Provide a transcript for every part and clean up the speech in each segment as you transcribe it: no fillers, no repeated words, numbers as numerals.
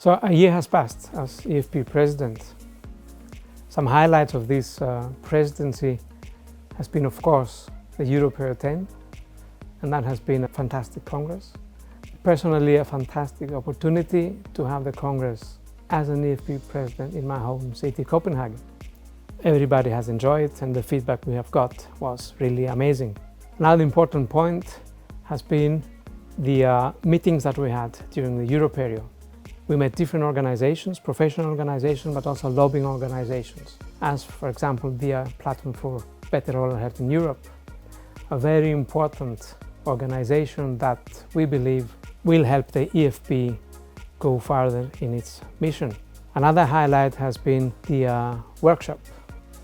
So a year has passed as EFP president. Some highlights of this presidency has been, of course, the Perio 10, and that has been a fantastic congress. Personally, a fantastic opportunity to have the congress as an EFP president in my home city, Copenhagen. Everybody has enjoyed it, and the feedback we have got was really amazing. Another important point has been the meetings that we had during the Perio. We met different organizations, professional organizations, but also lobbying organizations, as for example the Platform for Better Oral Health in Europe, a very important organization that we believe will help the EFP go further in its mission. Another highlight has been the workshop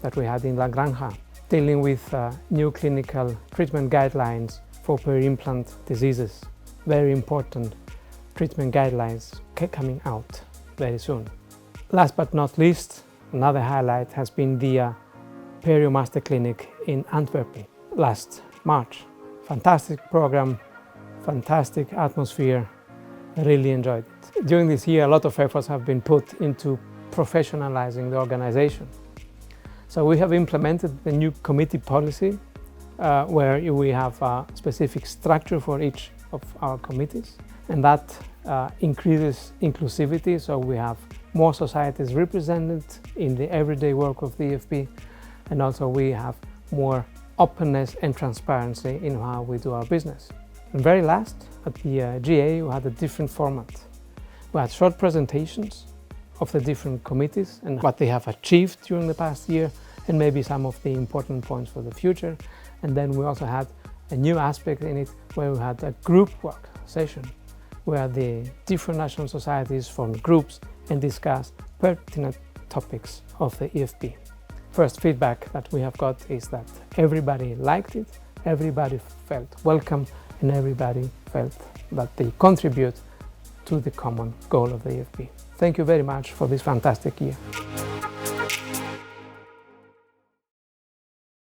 that we had in Granja, dealing with new clinical treatment guidelines for peri-implant diseases. Very important treatment guidelines coming out very soon. Last but not least, another highlight has been the Perio Master Clinic in Antwerp last March. Fantastic program, fantastic atmosphere. I really enjoyed it. During this year, a lot of efforts have been put into professionalizing the organization. So we have implemented the new committee policy where we have a specific structure for each of our committees, and that increases inclusivity, so we have more societies represented in the everyday work of the EFP, and also we have more openness and transparency in how we do our business. And very last, at the GA, we had a different format. We had short presentations of the different committees and what they have achieved during the past year, and maybe some of the important points for the future. And then we also had a new aspect in it where we had a group work session where the different national societies formed groups and discussed pertinent topics of the EFP. First feedback that we have got is that everybody liked it, everybody felt welcome, and everybody felt that they contribute to the common goal of the EFP. Thank you very much for this fantastic year.